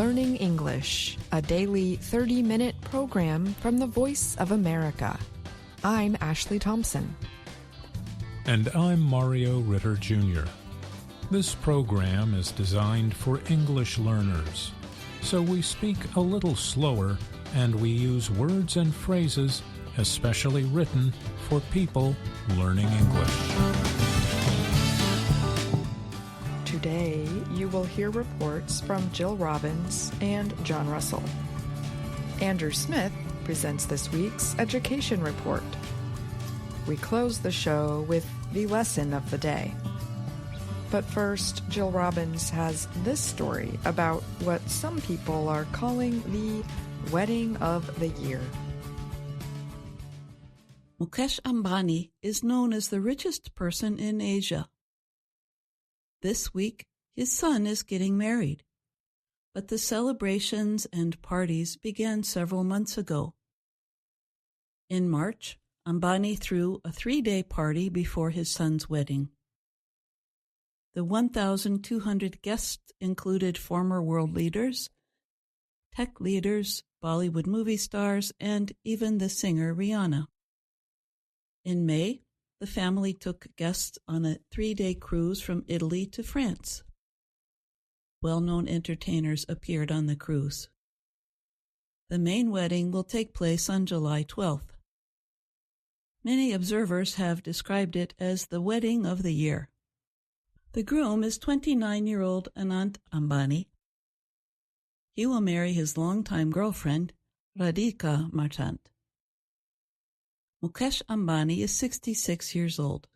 Learning English, a daily 30-minute program from the Voice of America. I'm Ashley Thompson. And I'm Mario Ritter Jr. This program is designed for English learners, so we speak a little slower and we use words and phrases especially written for people learning English. Today, you will hear reports from Jill Robbins and John Russell. Andrew Smith presents this week's education report. We close the show with the lesson of the day. But first, Jill Robbins has this story about what some people are calling the wedding of the year. Mukesh Ambani is known as the richest person in Asia. This week, his son is getting married, but the celebrations and parties began several months ago. In March, Ambani threw a 3-day party before his son's wedding. The 1,200 guests included former world leaders, tech leaders, Bollywood movie stars, and even the singer Rihanna. In May, the family took guests on a 3-day cruise from Italy to France. Well-known entertainers appeared on the cruise. The main wedding will take place on July 12th. Many observers have described it as the wedding of the year. The groom is 29-year-old Anant Ambani. He will marry his longtime girlfriend, Radhika Marchant. Mukesh Ambani is 66 years old.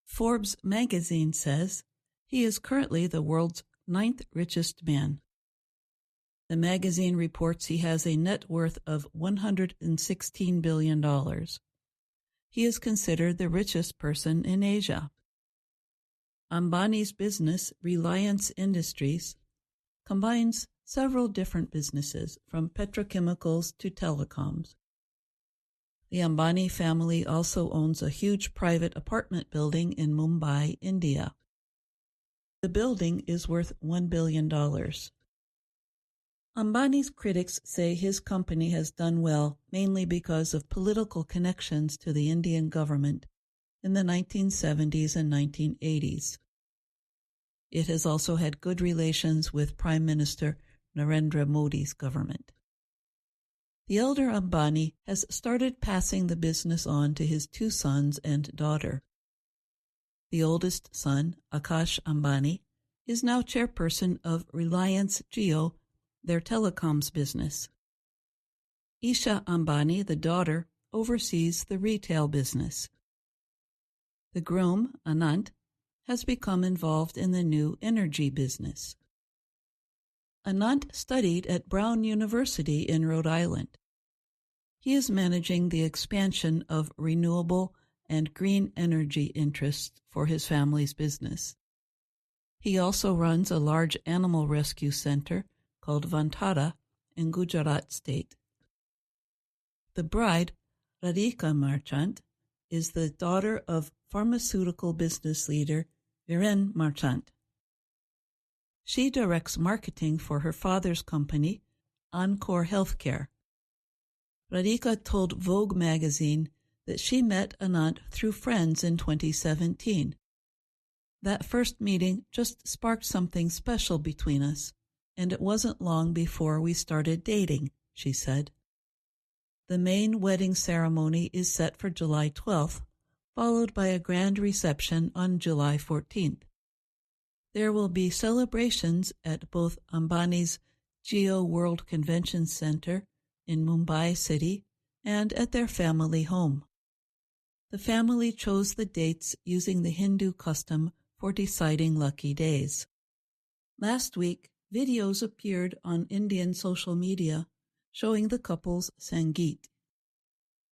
Forbes magazine says he is currently the world's 9th richest man. The magazine reports he has a net worth of $116 billion. He is considered the richest person in Asia. Ambani's business, Reliance Industries, combines several different businesses, from petrochemicals to telecoms. The Ambani family also owns a huge private apartment building in Mumbai, India. The building is worth $1 billion. Ambani's critics say his company has done well mainly because of political connections to the Indian government in the 1970s and 1980s. It has also had good relations with Prime Minister Narendra Modi's government. The elder Ambani has started passing the business on to his 2 sons and daughter. The oldest son, Akash Ambani, is now chairperson of Reliance Jio, their telecoms business. Isha Ambani, the daughter, oversees the retail business. The groom, Anant, has become involved in the new energy business. Anant studied at Brown University in Rhode Island. He is managing the expansion of renewable and green energy interests for his family's business. He also runs a large animal rescue center called Vantara in Gujarat state. The bride, Radhika Marchant, is the daughter of pharmaceutical business leader Viren Marchant. She directs marketing for her father's company, Encore Healthcare. Radhika told Vogue magazine that she met Anant through friends in 2017. That first meeting just sparked something special between us, and it wasn't long before we started dating, she said. The main wedding ceremony is set for July 12th, followed by a grand reception on July 14th. There will be celebrations at both Ambani's Jio World Convention Center in Mumbai City and at their family home. The family chose the dates using the Hindu custom for deciding lucky days. Last week, videos appeared on Indian social media showing the couple's Sangeet.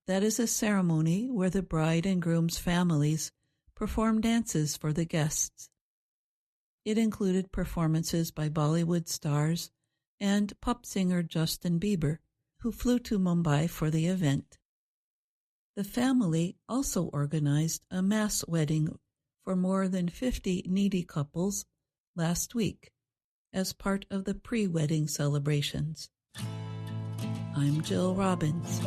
That is a ceremony where the bride and groom's families perform dances for the guests. It included performances by Bollywood stars and pop singer Justin Bieber, who flew to Mumbai for the event. The family also organized a mass wedding for more than 50 needy couples last week, as part of the pre-wedding celebrations. I'm Jill Robbins.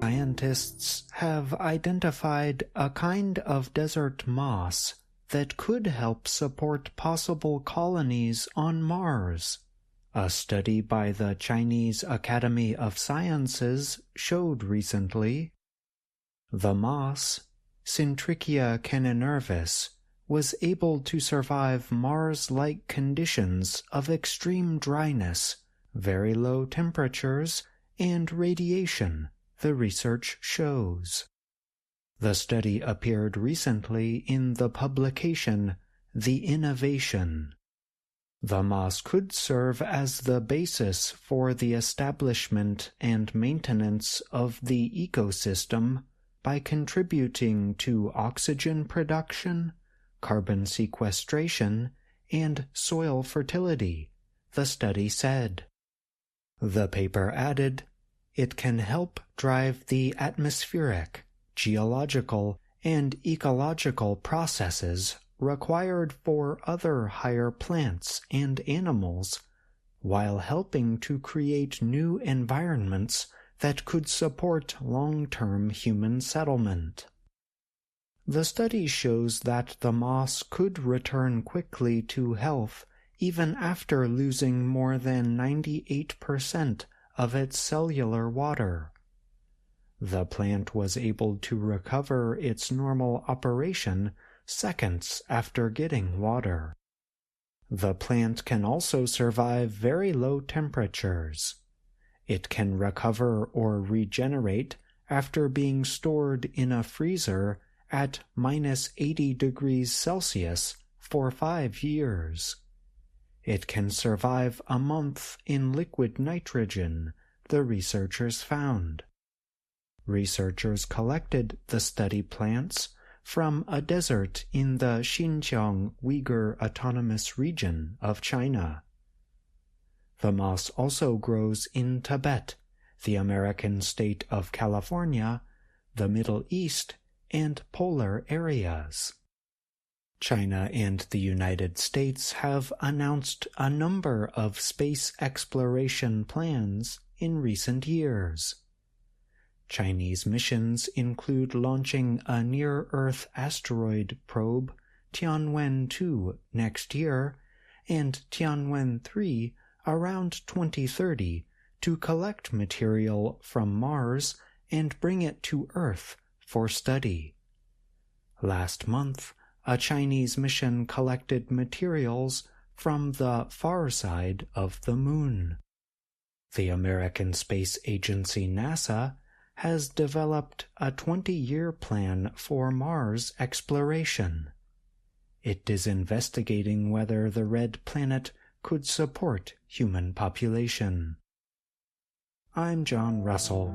Scientists have identified a kind of desert moss that could help support possible colonies on Mars. A study by the Chinese Academy of Sciences showed recently. The moss, Syntrichia canenervis, was able to survive Mars-like conditions of extreme dryness, very low temperatures, and radiation, the research shows. The study appeared recently in the publication The Innovation. The moss could serve as the basis for the establishment and maintenance of the ecosystem by contributing to oxygen production, carbon sequestration, and soil fertility, the study said. The paper added, it can help drive the atmospheric, geological, and ecological processes required for other higher plants and animals, while helping to create new environments that could support long-term human settlement. The study shows that the moss could return quickly to health even after losing more than 98% of its cellular water. The plant was able to recover its normal operation seconds after getting water. The plant can also survive very low temperatures. It can recover or regenerate after being stored in a freezer at -80 degrees Celsius for 5 years. It can survive a month in liquid nitrogen, the researchers found. Researchers collected the study plants from a desert in the Xinjiang Uyghur Autonomous Region of China. The moss also grows in Tibet, the American state of California, the Middle East, and polar areas. China and the United States have announced a number of space exploration plans in recent years. Chinese missions include launching a near-Earth asteroid probe, Tianwen-2, next year, and Tianwen-3 around 2030 to collect material from Mars and bring it to Earth for study. Last month, a Chinese mission collected materials from the far side of the Moon. The American Space Agency NASA has developed a 20-year plan for Mars exploration. It is investigating whether the red planet could support human population. I'm John Russell.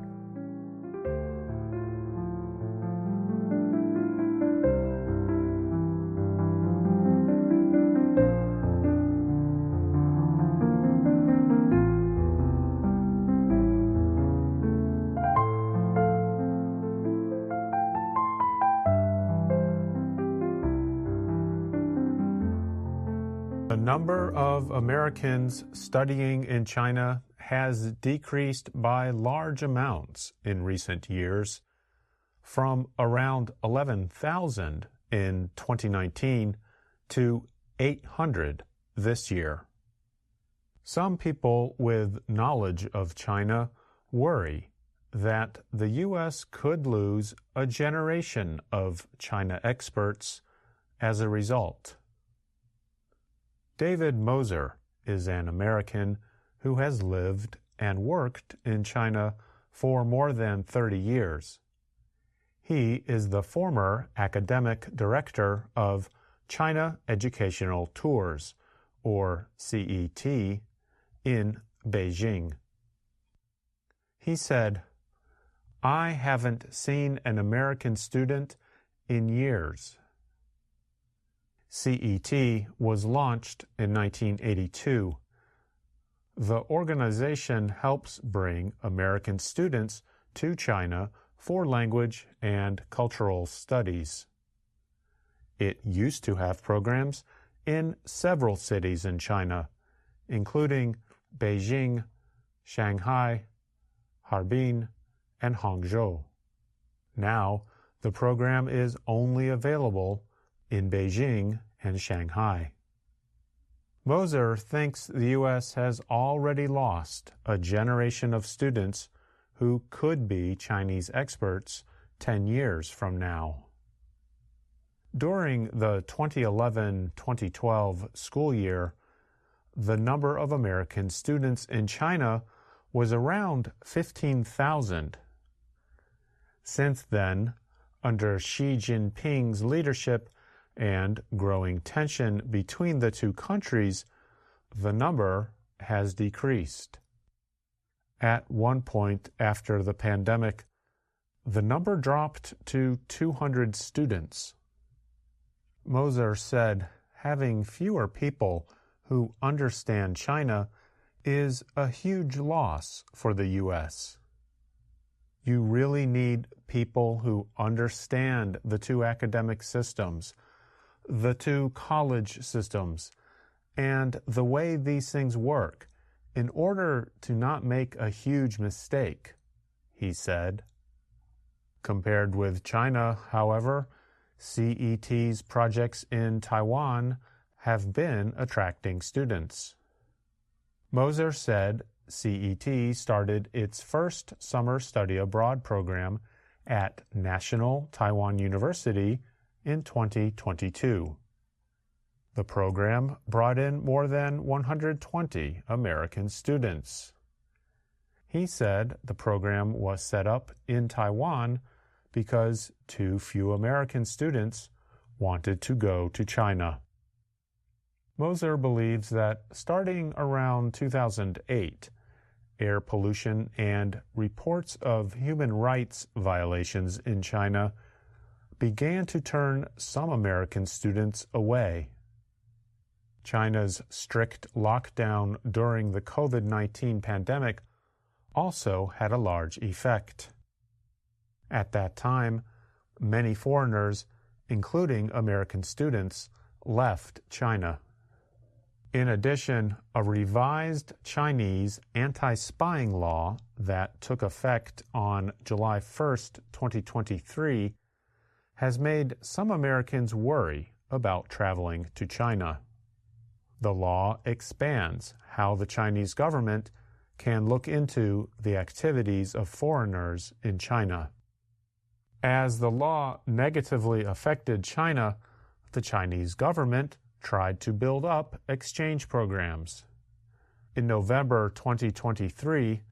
The number of Americans studying in China has decreased by large amounts in recent years, from around 11,000 in 2019 to 800 this year. Some people with knowledge of China worry that the U.S. could lose a generation of China experts as a result. David Moser is an American who has lived and worked in China for more than 30 years. He is the former academic director of China Educational Tours, or CET, in Beijing. He said, I haven't seen an American student in years. CET was launched in 1982. The organization helps bring American students to China for language and cultural studies. It used to have programs in several cities in China, including Beijing, Shanghai, Harbin, and Hangzhou. Now, the program is only available in Beijing and Shanghai. Moser thinks the U.S. has already lost a generation of students who could be Chinese experts 10 years from now. During the 2011-2012 school year, the number of American students in China was around 15,000. Since then, under Xi Jinping's leadership and growing tension between the two countries, the number has decreased. At one point after the pandemic, the number dropped to 200 students. Moser said having fewer people who understand China is a huge loss for the U.S. You really need people who understand the two academic systems, the two college systems, and the way these things work in order to not make a huge mistake, he said. Compared with China, however, CET's projects in Taiwan have been attracting students. Moser said CET started its first summer study abroad program at National Taiwan University in 2022. The program brought in more than 120 American students. He said the program was set up in Taiwan because too few American students wanted to go to China. Moser believes that starting around 2008, air pollution and reports of human rights violations in China began to turn some American students away. China's strict lockdown during the COVID-19 pandemic also had a large effect. At that time, many foreigners, including American students, left China. In addition, a revised Chinese anti-spying law that took effect on July 1st, 2023, has made some Americans worry about traveling to China. The law expands how the Chinese government can look into the activities of foreigners in China. As the law negatively affected China, the Chinese government tried to build up exchange programs. In November 2023,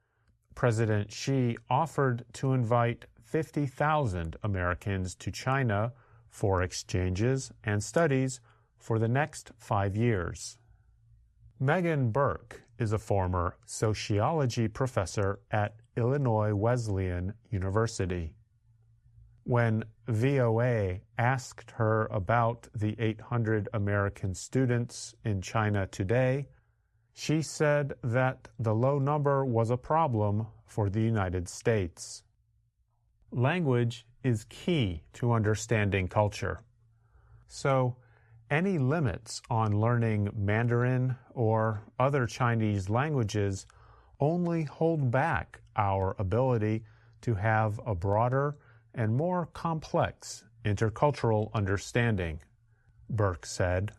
President Xi offered to invite 50,000 Americans to China for exchanges and studies for the next 5 years. Megan Burke is a former sociology professor at Illinois Wesleyan University. When VOA asked her about the 800 American students in China today, she said that the low number was a problem for the United States. Language is key to understanding culture. So, any limits on learning Mandarin or other Chinese languages only hold back our ability to have a broader and more complex intercultural understanding, Burke said.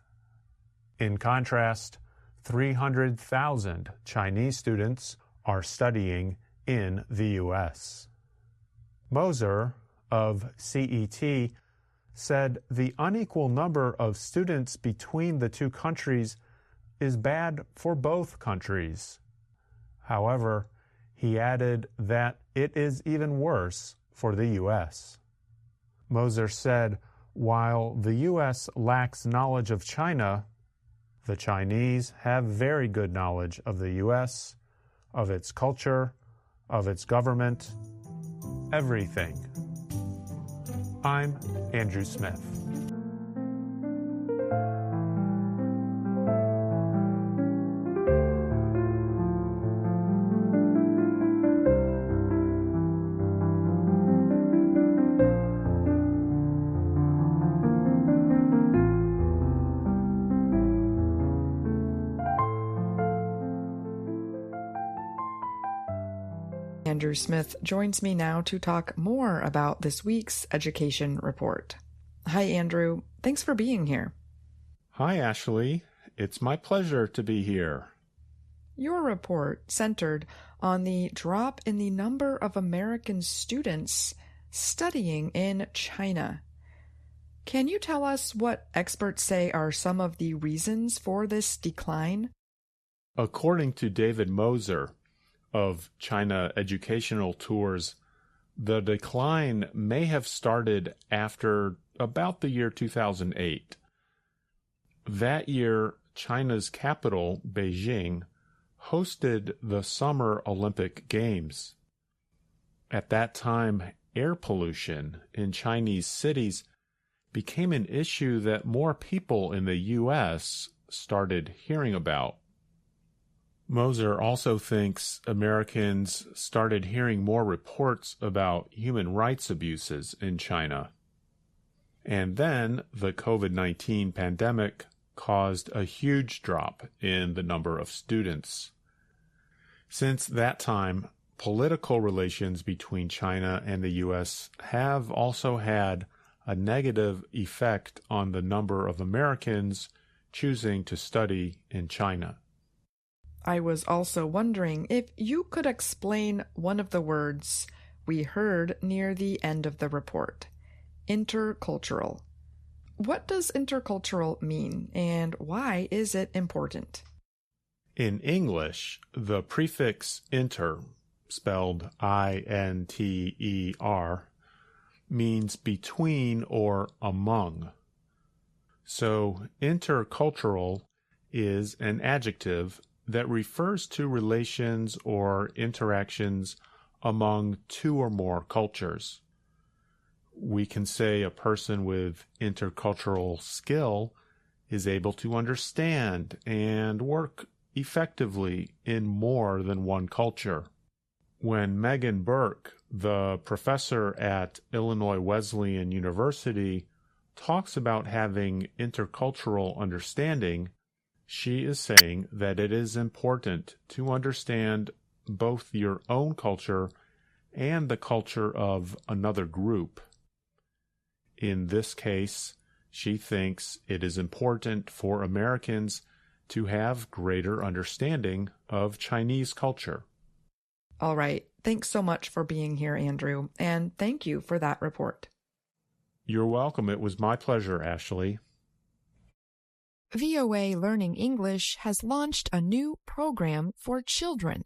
In contrast, 300,000 Chinese students are studying in the U.S. Moser of CET said the unequal number of students between the two countries is bad for both countries. However, he added that it is even worse for the U.S. Moser said, while the U.S. lacks knowledge of China, the Chinese have very good knowledge of the U.S., of its culture, of its government, everything. I'm Andrew Smith. Andrew Smith joins me now to talk more about this week's education report. Hi, Andrew. Thanks for being here. Hi, Ashley. It's my pleasure to be here. Your report centered on the drop in the number of American students studying in China. Can you tell us what experts say are some of the reasons for this decline? According to David Moser of China Educational Tours, the decline may have started after about the year 2008. That year, China's capital, Beijing, hosted the Summer Olympic Games. At that time, air pollution in Chinese cities became an issue that more people in the U.S. started hearing about. Moser also thinks Americans started hearing more reports about human rights abuses in China. And then the COVID-19 pandemic caused a huge drop in the number of students. Since that time, political relations between China and the U.S. have also had a negative effect on the number of Americans choosing to study in China. I was also wondering if you could explain one of the words we heard near the end of the report, intercultural. What does intercultural mean, and why is it important? In English, the prefix inter, spelled I-N-T-E-R, means between or among. So intercultural is an adjective that refers to relations or interactions among two or more cultures. We can say a person with intercultural skill is able to understand and work effectively in more than one culture. When Megan Burke, the professor at Illinois Wesleyan University, talks about having intercultural understanding, she is saying that it is important to understand both your own culture and the culture of another group. In this case, she thinks it is important for Americans to have greater understanding of Chinese culture. All right. Thanks so much for being here, Andrew, and thank you for that report. You're welcome. It was my pleasure, Ashley. VOA Learning English has launched a new program for children.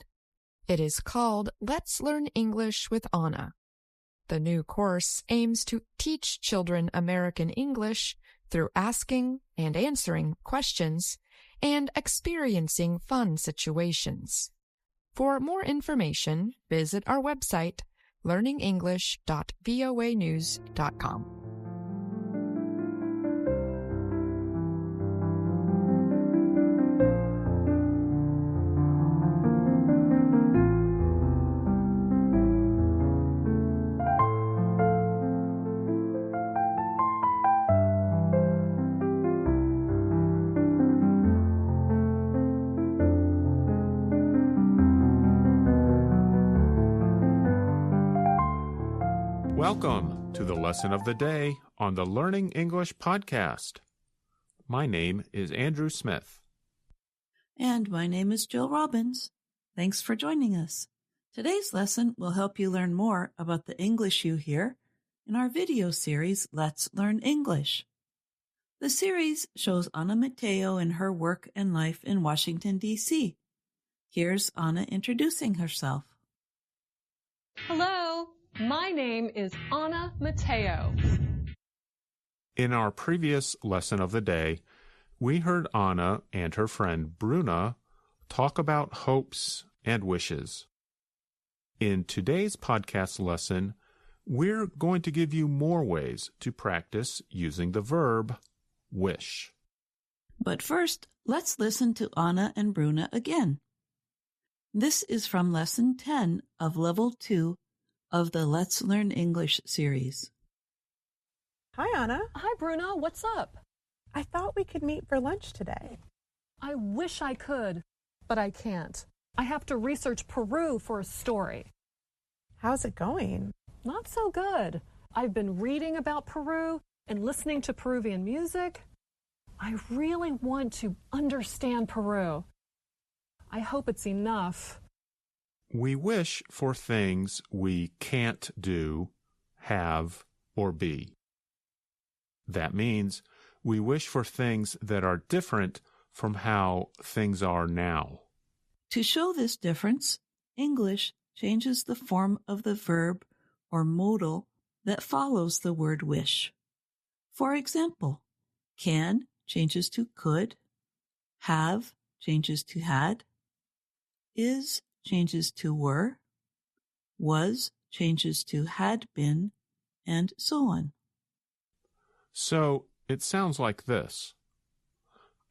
It is called Let's Learn English with Anna. The new course aims to teach children American English through asking and answering questions and experiencing fun situations. For more information, visit our website, learningenglish.voanews.com. Welcome to the Lesson of the Day on the Learning English podcast. My name is Andrew Smith. And my name is Jill Robbins. Thanks for joining us. Today's lesson will help you learn more about the English you hear in our video series, Let's Learn English. The series shows Anna Mateo and her work and life in Washington, D.C. Here's Anna introducing herself. Hello, my name is Anna Mateo. In our previous lesson of the day, we heard Anna and her friend Bruna talk about hopes and wishes. In today's podcast lesson, we're going to give you more ways to practice using the verb wish. But first, let's listen to Anna and Bruna again. This is from Lesson 10 of Level 2 of the Let's Learn English series. Hi, Anna. Hi, Bruna. What's up? I thought we could meet for lunch today. I wish I could, but I can't. I have to research Peru for a story. How's it going? Not so good. I've been reading about Peru and listening to Peruvian music. I really want to understand Peru. I hope it's enough. We wish for things we can't do, have, or be. That means we wish for things that are different from how things are now. To show this difference, English changes the form of the verb or modal that follows the word wish. For example, can changes to could, have changes to had, is changes to were, was changes to had been, and so on. So it sounds like this.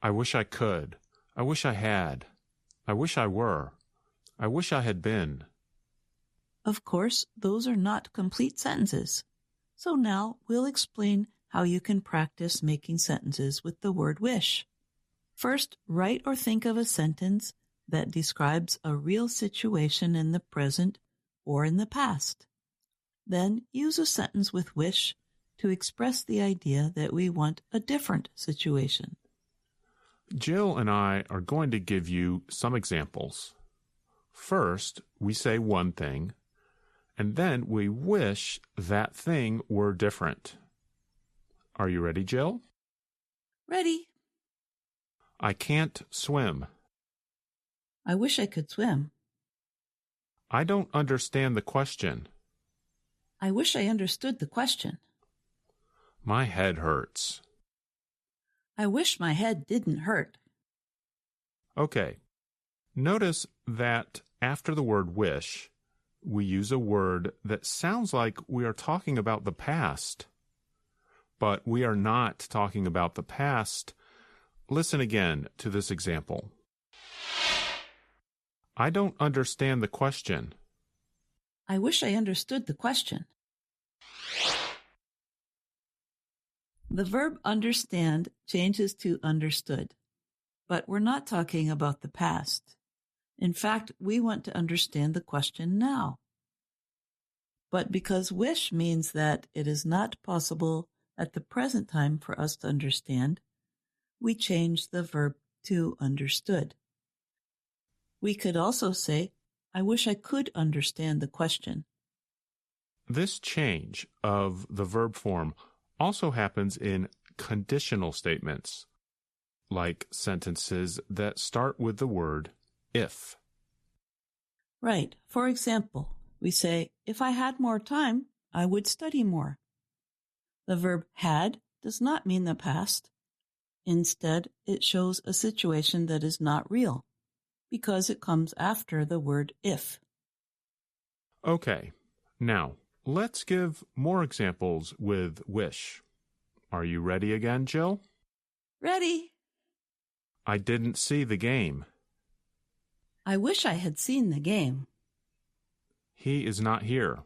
I wish I could. I wish I had. I wish I were. I wish I had been. Of course, those are not complete sentences. So now we'll explain how you can practice making sentences with the word wish. First, write or think of a sentence that describes a real situation in the present or in the past. Then use a sentence with wish to express the idea that we want a different situation. Jill and I are going to give you some examples. First, we say one thing, and then we wish that thing were different. Are you ready, Jill? Ready. I can't swim. I wish I could swim. I don't understand the question. I wish I understood the question. My head hurts. I wish my head didn't hurt. Okay. Notice that after the word wish, we use a word that sounds like we are talking about the past. But we are not talking about the past. Listen again to this example. I don't understand the question. I wish I understood the question. The verb understand changes to understood, but we're not talking about the past. In fact, we want to understand the question now. But because wish means that it is not possible at the present time for us to understand, we change the verb to understood. We could also say, I wish I could understand the question. This change of the verb form also happens in conditional statements, like sentences that start with the word if. Right. For example, we say, if I had more time, I would study more. The verb had does not mean the past. Instead, it shows a situation that is not real, because it comes after the word if. Okay, now let's give more examples with wish. Are you ready again, Jill? Ready. I didn't see the game. I wish I had seen the game. He is not here.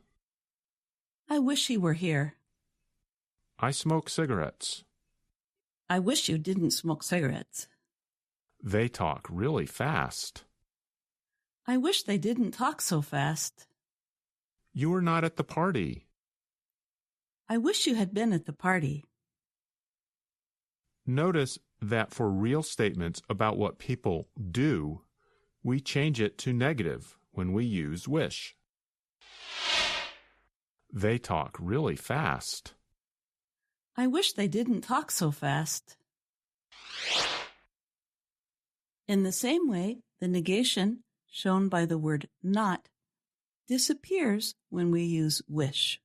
I wish he were here. I smoke cigarettes. I wish you didn't smoke cigarettes. They talk really fast. I wish they didn't talk so fast. You were not at the party. I wish you had been at the party. Notice that for real statements about what people do, we change it to negative when we use wish. They talk really fast. I wish they didn't talk so fast. In the same way, the negation, shown by the word not, disappears when we use wish.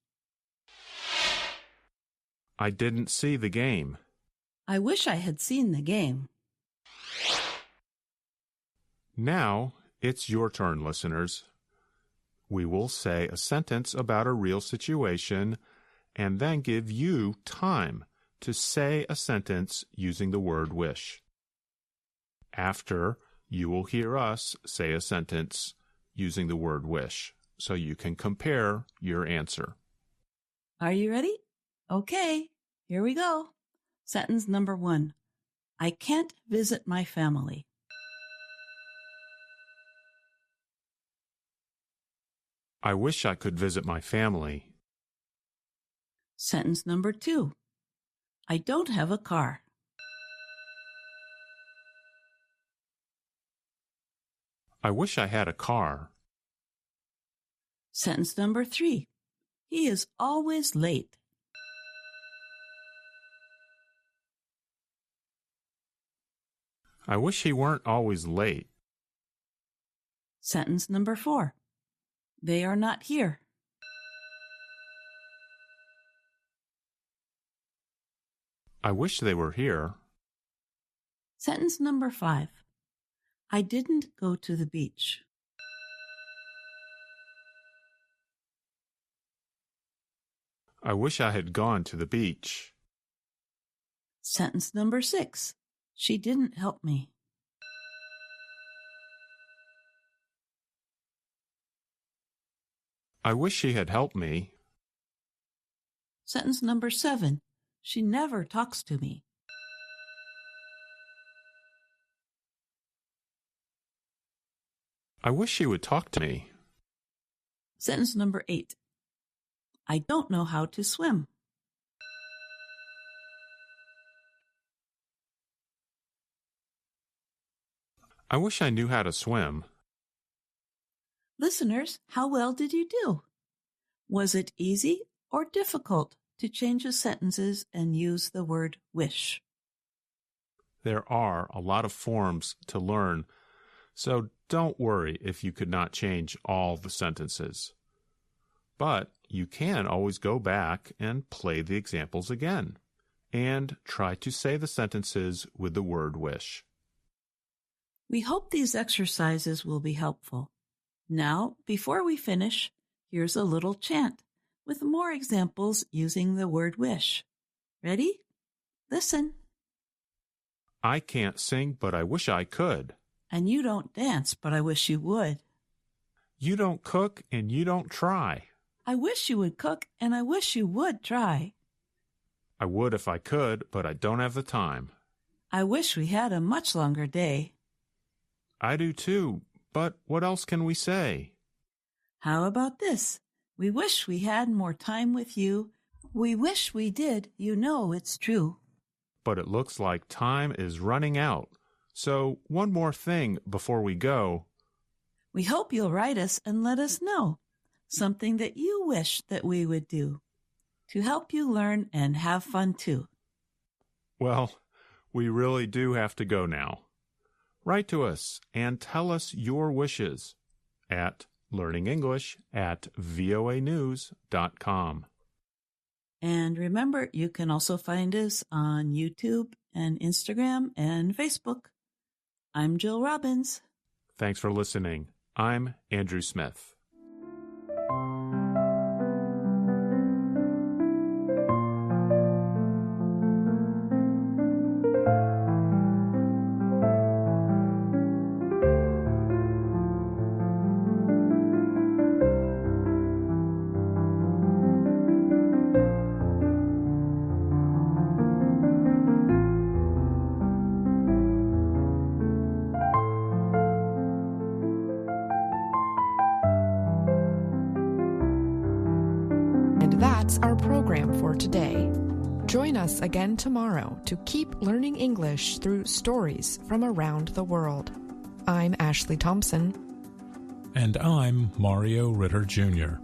I didn't see the game. I wish I had seen the game. Now, it's your turn, listeners. we will say a sentence about a real situation and then give you time to say a sentence using the word wish. After, you will hear us say a sentence using the word wish, so you can compare your answer. Are you ready? Okay, here we go. Sentence number 1. I can't visit my family. I wish I could visit my family. Sentence number 2. I don't have a car. I wish I had a car. Sentence number 3. He is always late. I wish he weren't always late. Sentence number 4. They are not here. I wish they were here. Sentence number 5. I didn't go to the beach. I wish I had gone to the beach. Sentence number 6. She didn't help me. I wish she had helped me. Sentence number 7. She never talks to me. I wish she would talk to me. Sentence number 8. I don't know how to swim. I wish I knew how to swim. Listeners, how well did you do? Was it easy or difficult to change the sentences and use the word wish? There are a lot of forms to learn, so don't worry if you could not change all the sentences. But you can always go back and play the examples again, and try to say the sentences with the word wish. We hope these exercises will be helpful. Now, before we finish, here's a little chant with more examples using the word wish. Ready? Listen. I can't sing, but I wish I could. And you don't dance, but I wish you would. You don't cook, and you don't try. I wish you would cook, and I wish you would try. I would if I could, but I don't have the time. I wish we had a much longer day. I do too, but what else can we say? How about this? We wish we had more time with you. We wish we did, you know it's true. But it looks like time is running out. So one more thing before we go. We hope you'll write us and let us know something that you wish that we would do to help you learn and have fun too. Well, we really do have to go now. Write to us and tell us your wishes at learningenglish@voanews.com. And remember, you can also find us on YouTube and Instagram and Facebook. I'm Jill Robbins. Thanks for listening. I'm Andrew Smith. That's our program for today. Join us again tomorrow to keep learning English through stories from around the world. I'm Ashley Thompson. And I'm Mario Ritter Jr.